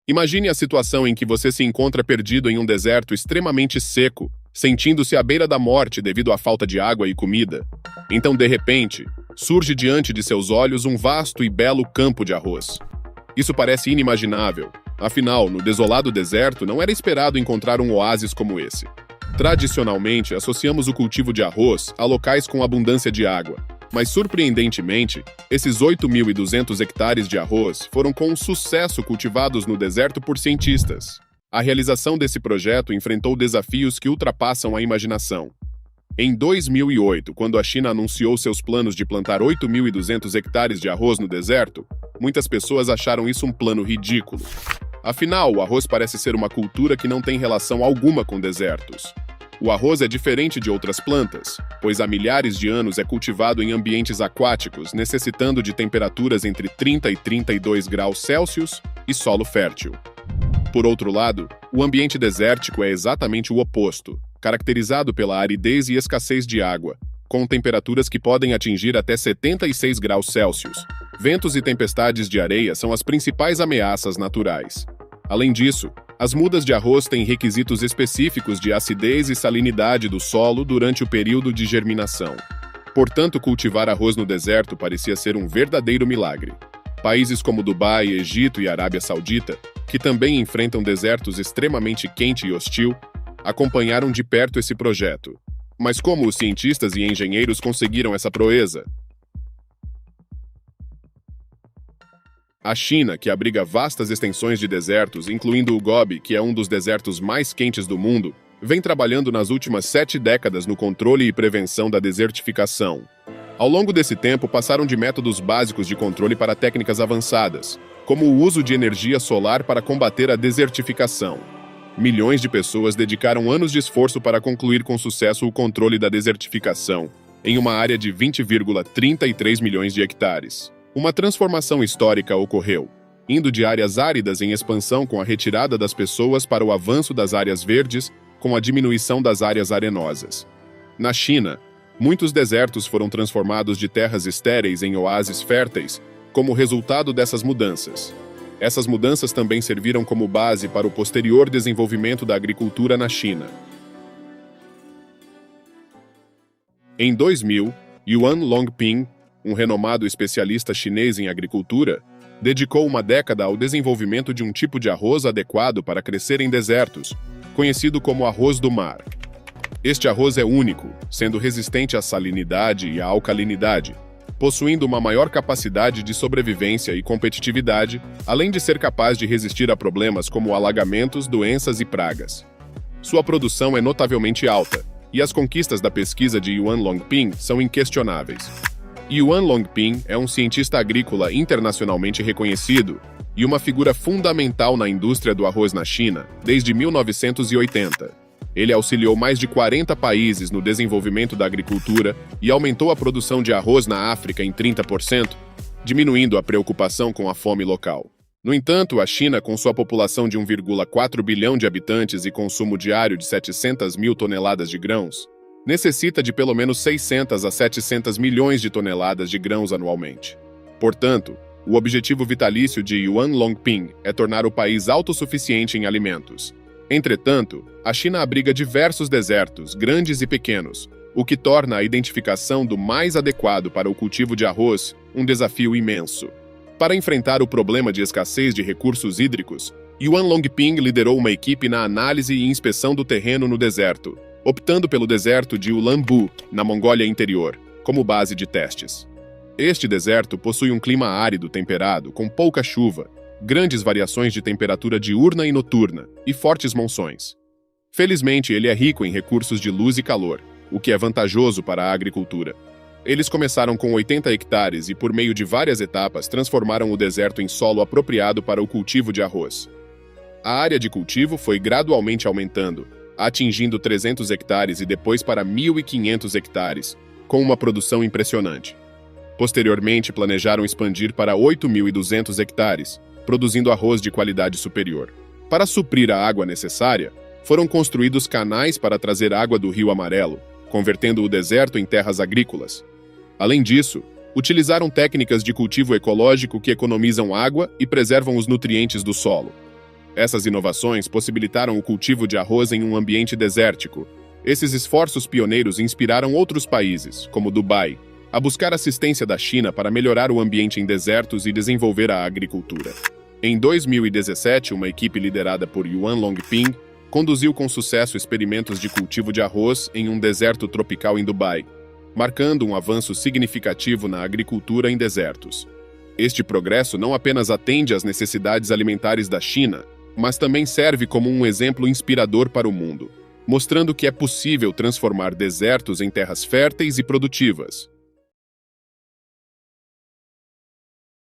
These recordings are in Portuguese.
Imagine a situação em que você se encontra perdido em um deserto extremamente seco, sentindo-se à beira da morte devido à falta de água e comida. Então, de repente, surge diante de seus olhos um vasto e belo campo de arroz. Isso parece inimaginável. Afinal, no desolado deserto não era esperado encontrar um oásis como esse. Tradicionalmente, associamos o cultivo de arroz a locais com abundância de água. Mas, surpreendentemente, esses 8.200 hectares de arroz foram com sucesso cultivados no deserto por cientistas. A realização desse projeto enfrentou desafios que ultrapassam a imaginação. Em 2008, quando a China anunciou seus planos de plantar 8.200 hectares de arroz no deserto, muitas pessoas acharam isso um plano ridículo. Afinal, o arroz parece ser uma cultura que não tem relação alguma com desertos. O arroz é diferente de outras plantas, pois há milhares de anos é cultivado em ambientes aquáticos, necessitando de temperaturas entre 30 e 32 graus Celsius e solo fértil. Por outro lado, o ambiente desértico é exatamente o oposto, caracterizado pela aridez e escassez de água, com temperaturas que podem atingir até 76 graus Celsius. Ventos e tempestades de areia são as principais ameaças naturais. Além disso, as mudas de arroz têm requisitos específicos de acidez e salinidade do solo durante o período de germinação. Portanto, cultivar arroz no deserto parecia ser um verdadeiro milagre. Países como Dubai, Egito e Arábia Saudita, que também enfrentam desertos extremamente quente e hostil, acompanharam de perto esse projeto. Mas como os cientistas e engenheiros conseguiram essa proeza? A China, que abriga vastas extensões de desertos, incluindo o Gobi, que é um dos desertos mais quentes do mundo, vem trabalhando nas últimas 7 décadas no controle e prevenção da desertificação. Ao longo desse tempo, passaram de métodos básicos de controle para técnicas avançadas, como o uso de energia solar para combater a desertificação. Milhões de pessoas dedicaram anos de esforço para concluir com sucesso o controle da desertificação, em uma área de 20,33 milhões de hectares. Uma transformação histórica ocorreu, indo de áreas áridas em expansão com a retirada das pessoas para o avanço das áreas verdes com a diminuição das áreas arenosas. Na China, muitos desertos foram transformados de terras estéreis em oásis férteis como resultado dessas mudanças. Essas mudanças também serviram como base para o posterior desenvolvimento da agricultura na China. Em 2000, Yuan Longping, um renomado especialista chinês em agricultura, dedicou uma década ao desenvolvimento de um tipo de arroz adequado para crescer em desertos, conhecido como arroz do mar. Este arroz é único, sendo resistente à salinidade e à alcalinidade, possuindo uma maior capacidade de sobrevivência e competitividade, além de ser capaz de resistir a problemas como alagamentos, doenças e pragas. Sua produção é notavelmente alta, e as conquistas da pesquisa de Yuan Longping são inquestionáveis. Yuan Longping é um cientista agrícola internacionalmente reconhecido e uma figura fundamental na indústria do arroz na China desde 1980. Ele auxiliou mais de 40 países no desenvolvimento da agricultura e aumentou a produção de arroz na África em 30%, diminuindo a preocupação com a fome local. No entanto, a China, com sua população de 1,4 bilhão de habitantes e consumo diário de 700 mil toneladas de grãos, necessita de pelo menos 600 a 700 milhões de toneladas de grãos anualmente. Portanto, o objetivo vitalício de Yuan Longping é tornar o país autossuficiente em alimentos. Entretanto, a China abriga diversos desertos, grandes e pequenos, o que torna a identificação do mais adequado para o cultivo de arroz um desafio imenso. Para enfrentar o problema de escassez de recursos hídricos, Yuan Longping liderou uma equipe na análise e inspeção do terreno no deserto, optando pelo deserto de Ulanbu, na Mongólia Interior, como base de testes. Este deserto possui um clima árido temperado, com pouca chuva, grandes variações de temperatura diurna e noturna, e fortes monções. Felizmente, ele é rico em recursos de luz e calor, o que é vantajoso para a agricultura. Eles começaram com 80 hectares e, por meio de várias etapas, transformaram o deserto em solo apropriado para o cultivo de arroz. A área de cultivo foi gradualmente aumentando, atingindo 300 hectares e depois para 1.500 hectares, com uma produção impressionante. Posteriormente, planejaram expandir para 8.200 hectares, produzindo arroz de qualidade superior. Para suprir a água necessária, foram construídos canais para trazer água do Rio Amarelo, convertendo o deserto em terras agrícolas. Além disso, utilizaram técnicas de cultivo ecológico que economizam água e preservam os nutrientes do solo. Essas inovações possibilitaram o cultivo de arroz em um ambiente desértico. Esses esforços pioneiros inspiraram outros países, como Dubai, a buscar assistência da China para melhorar o ambiente em desertos e desenvolver a agricultura. Em 2017, uma equipe liderada por Yuan Longping conduziu com sucesso experimentos de cultivo de arroz em um deserto tropical em Dubai, marcando um avanço significativo na agricultura em desertos. Este progresso não apenas atende às necessidades alimentares da China, mas também serve como um exemplo inspirador para o mundo, mostrando que é possível transformar desertos em terras férteis e produtivas.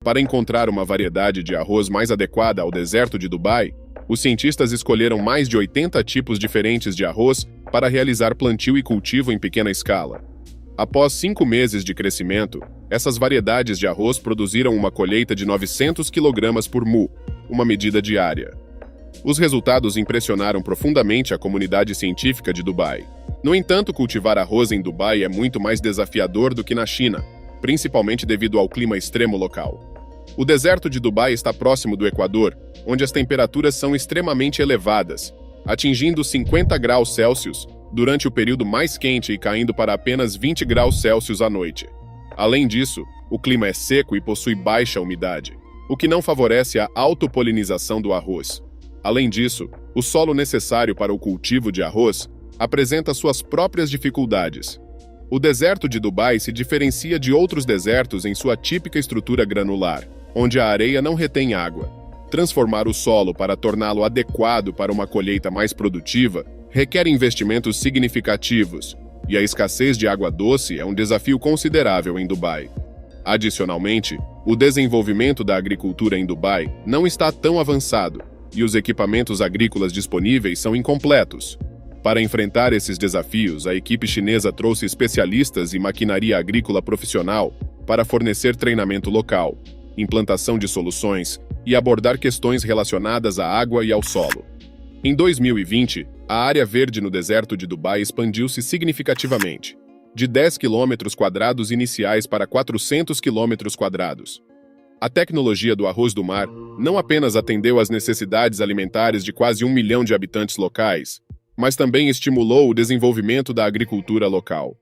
Para encontrar uma variedade de arroz mais adequada ao deserto de Dubai, os cientistas escolheram mais de 80 tipos diferentes de arroz para realizar plantio e cultivo em pequena escala. Após 5 meses de crescimento, essas variedades de arroz produziram uma colheita de 900 kg por mu, uma medida diária. Os resultados impressionaram profundamente a comunidade científica de Dubai. No entanto, cultivar arroz em Dubai é muito mais desafiador do que na China, principalmente devido ao clima extremo local. O deserto de Dubai está próximo do Equador, onde as temperaturas são extremamente elevadas, atingindo 50 graus Celsius durante o período mais quente e caindo para apenas 20 graus Celsius à noite. Além disso, o clima é seco e possui baixa umidade, o que não favorece a autopolinização do arroz. Além disso, o solo necessário para o cultivo de arroz apresenta suas próprias dificuldades. O deserto de Dubai se diferencia de outros desertos em sua típica estrutura granular, onde a areia não retém água. Transformar o solo para torná-lo adequado para uma colheita mais produtiva requer investimentos significativos, e a escassez de água doce é um desafio considerável em Dubai. Adicionalmente, o desenvolvimento da agricultura em Dubai não está tão avançado, e os equipamentos agrícolas disponíveis são incompletos. Para enfrentar esses desafios, a equipe chinesa trouxe especialistas e maquinaria agrícola profissional para fornecer treinamento local, implantação de soluções e abordar questões relacionadas à água e ao solo. Em 2020, a área verde no deserto de Dubai expandiu-se significativamente, de 10 km² iniciais para 400 km². A tecnologia do arroz do mar não apenas atendeu às necessidades alimentares de quase 1 milhão de habitantes locais, mas também estimulou o desenvolvimento da agricultura local.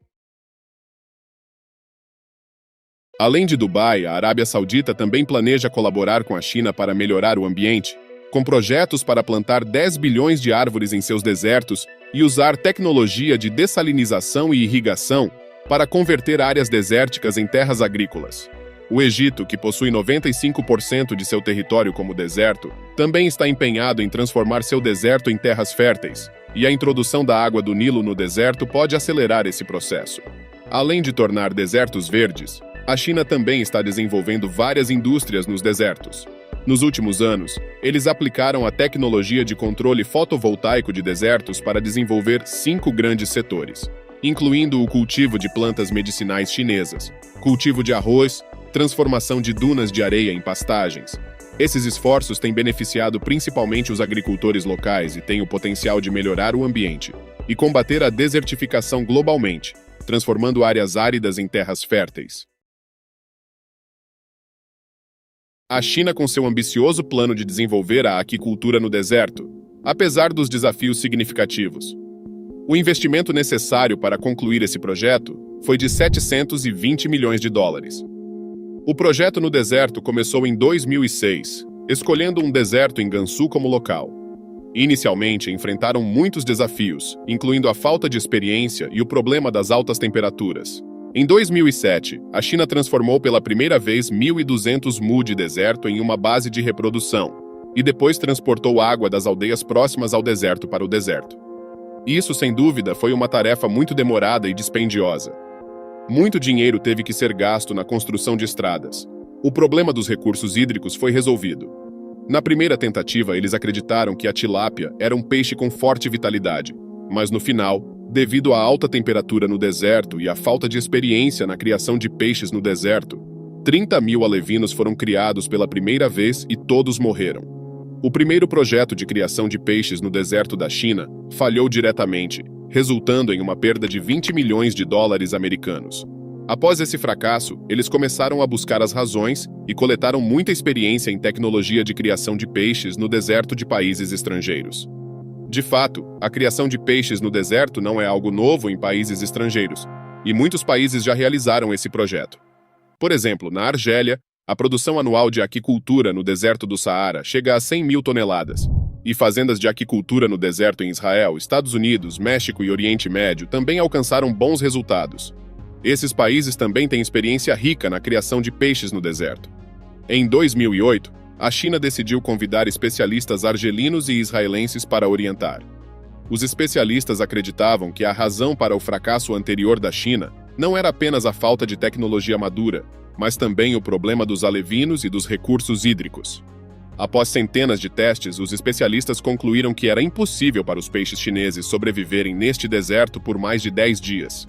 Além de Dubai, a Arábia Saudita também planeja colaborar com a China para melhorar o ambiente, com projetos para plantar 10 bilhões de árvores em seus desertos e usar tecnologia de dessalinização e irrigação para converter áreas desérticas em terras agrícolas. O Egito, que possui 95% de seu território como deserto, também está empenhado em transformar seu deserto em terras férteis, e a introdução da água do Nilo no deserto pode acelerar esse processo. Além de tornar desertos verdes, a China também está desenvolvendo várias indústrias nos desertos. Nos últimos anos, eles aplicaram a tecnologia de controle fotovoltaico de desertos para desenvolver 5 grandes setores, incluindo o cultivo de plantas medicinais chinesas, cultivo de arroz, transformação de dunas de areia em pastagens. Esses esforços têm beneficiado principalmente os agricultores locais e têm o potencial de melhorar o ambiente e combater a desertificação globalmente, transformando áreas áridas em terras férteis. A China, com seu ambicioso plano de desenvolver a aquicultura no deserto, apesar dos desafios significativos. O investimento necessário para concluir esse projeto foi de 720 milhões de dólares. O projeto no deserto começou em 2006, escolhendo um deserto em Gansu como local. Inicialmente, enfrentaram muitos desafios, incluindo a falta de experiência e o problema das altas temperaturas. Em 2007, a China transformou pela primeira vez 1.200 mu de deserto em uma base de reprodução, e depois transportou água das aldeias próximas ao deserto para o deserto. Isso, sem dúvida, foi uma tarefa muito demorada e dispendiosa. Muito dinheiro teve que ser gasto na construção de estradas. O problema dos recursos hídricos foi resolvido. Na primeira tentativa, eles acreditaram que a tilápia era um peixe com forte vitalidade, mas no final, devido à alta temperatura no deserto e à falta de experiência na criação de peixes no deserto, 30 mil alevinos foram criados pela primeira vez e todos morreram. O primeiro projeto de criação de peixes no deserto da China falhou diretamente, resultando em uma perda de 20 milhões de dólares americanos. Após esse fracasso, eles começaram a buscar as razões e coletaram muita experiência em tecnologia de criação de peixes no deserto de países estrangeiros. De fato, a criação de peixes no deserto não é algo novo em países estrangeiros, e muitos países já realizaram esse projeto. Por exemplo, na Argélia, a produção anual de aquicultura no deserto do Saara chega a 100 mil toneladas, e fazendas de aquicultura no deserto em Israel, Estados Unidos, México e Oriente Médio também alcançaram bons resultados. Esses países também têm experiência rica na criação de peixes no deserto. Em 2008, a China decidiu convidar especialistas argelinos e israelenses para orientar. Os especialistas acreditavam que a razão para o fracasso anterior da China não era apenas a falta de tecnologia madura, mas também o problema dos alevinos e dos recursos hídricos. Após centenas de testes, os especialistas concluíram que era impossível para os peixes chineses sobreviverem neste deserto por mais de 10 dias.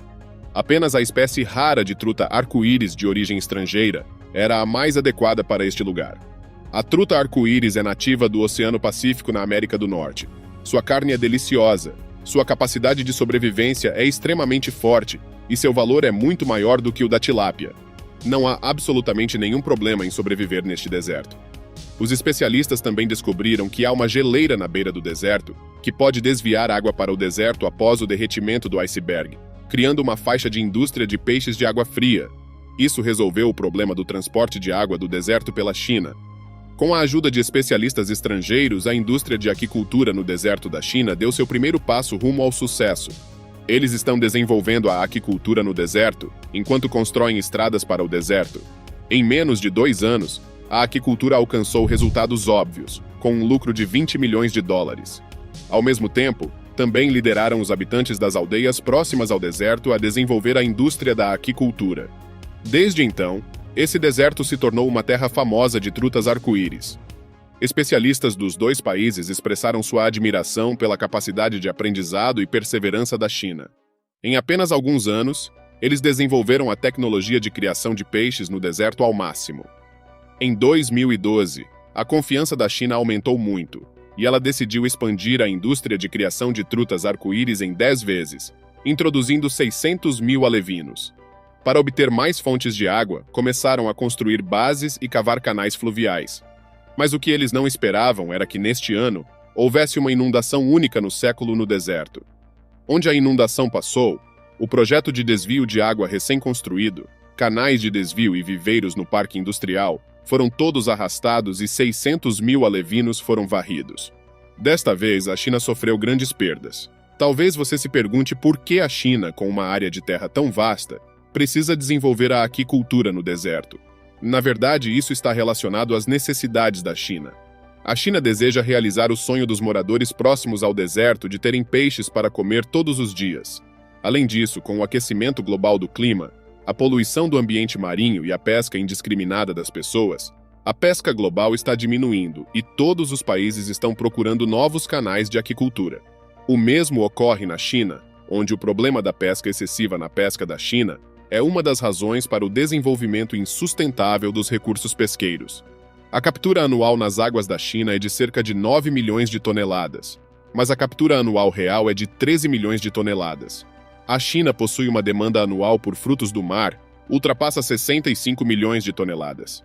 Apenas a espécie rara de truta arco-íris de origem estrangeira era a mais adequada para este lugar. A truta arco-íris é nativa do Oceano Pacífico na América do Norte. Sua carne é deliciosa, sua capacidade de sobrevivência é extremamente forte e seu valor é muito maior do que o da tilápia. Não há absolutamente nenhum problema em sobreviver neste deserto. Os especialistas também descobriram que há uma geleira na beira do deserto que pode desviar água para o deserto após o derretimento do iceberg, criando uma faixa de indústria de peixes de água fria. Isso resolveu o problema do transporte de água do deserto pela China. Com a ajuda de especialistas estrangeiros, a indústria de aquicultura no deserto da China deu seu primeiro passo rumo ao sucesso. Eles estão desenvolvendo a aquicultura no deserto, enquanto constroem estradas para o deserto. Em menos de 2 anos, a aquicultura alcançou resultados óbvios, com um lucro de 20 milhões de dólares. Ao mesmo tempo, também lideraram os habitantes das aldeias próximas ao deserto a desenvolver a indústria da aquicultura. Desde então, esse deserto se tornou uma terra famosa de trutas arco-íris. Especialistas dos 2 países expressaram sua admiração pela capacidade de aprendizado e perseverança da China. Em apenas alguns anos, eles desenvolveram a tecnologia de criação de peixes no deserto ao máximo. Em 2012, a confiança da China aumentou muito, e ela decidiu expandir a indústria de criação de trutas arco-íris em 10 vezes, introduzindo 600 mil alevinos. Para obter mais fontes de água, começaram a construir bases e cavar canais fluviais. Mas o que eles não esperavam era que, neste ano, houvesse uma inundação única no século no deserto. Onde a inundação passou, o projeto de desvio de água recém-construído, canais de desvio e viveiros no parque industrial, foram todos arrastados e 600 mil alevinos foram varridos. Desta vez, a China sofreu grandes perdas. Talvez você se pergunte por que a China, com uma área de terra tão vasta, precisa desenvolver a aquicultura no deserto. Na verdade, isso está relacionado às necessidades da China. A China deseja realizar o sonho dos moradores próximos ao deserto de terem peixes para comer todos os dias. Além disso, com o aquecimento global do clima, a poluição do ambiente marinho e a pesca indiscriminada das pessoas, a pesca global está diminuindo e todos os países estão procurando novos canais de aquicultura. O mesmo ocorre na China, onde o problema da pesca excessiva na pesca da China é uma das razões para o desenvolvimento insustentável dos recursos pesqueiros. A captura anual nas águas da China é de cerca de 9 milhões de toneladas, mas a captura anual real é de 13 milhões de toneladas. A China possui uma demanda anual por frutos do mar, ultrapassa 65 milhões de toneladas.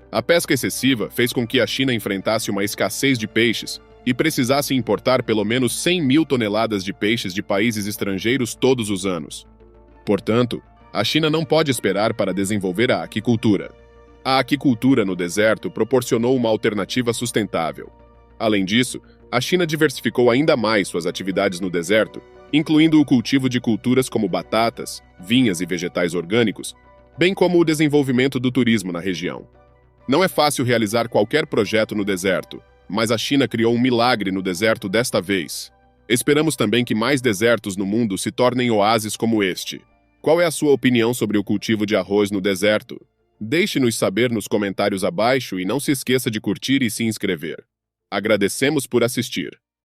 A pesca excessiva fez com que a China enfrentasse uma escassez de peixes e precisasse importar pelo menos 100 mil toneladas de peixes de países estrangeiros todos os anos. Portanto, a China não pode esperar para desenvolver a aquicultura. A aquicultura no deserto proporcionou uma alternativa sustentável. Além disso, a China diversificou ainda mais suas atividades no deserto, incluindo o cultivo de culturas como batatas, vinhas e vegetais orgânicos, bem como o desenvolvimento do turismo na região. Não é fácil realizar qualquer projeto no deserto, mas a China criou um milagre no deserto desta vez. Esperamos também que mais desertos no mundo se tornem oásis como este. Qual é a sua opinião sobre o cultivo de arroz no deserto? Deixe-nos saber nos comentários abaixo e não se esqueça de curtir e se inscrever. Agradecemos por assistir.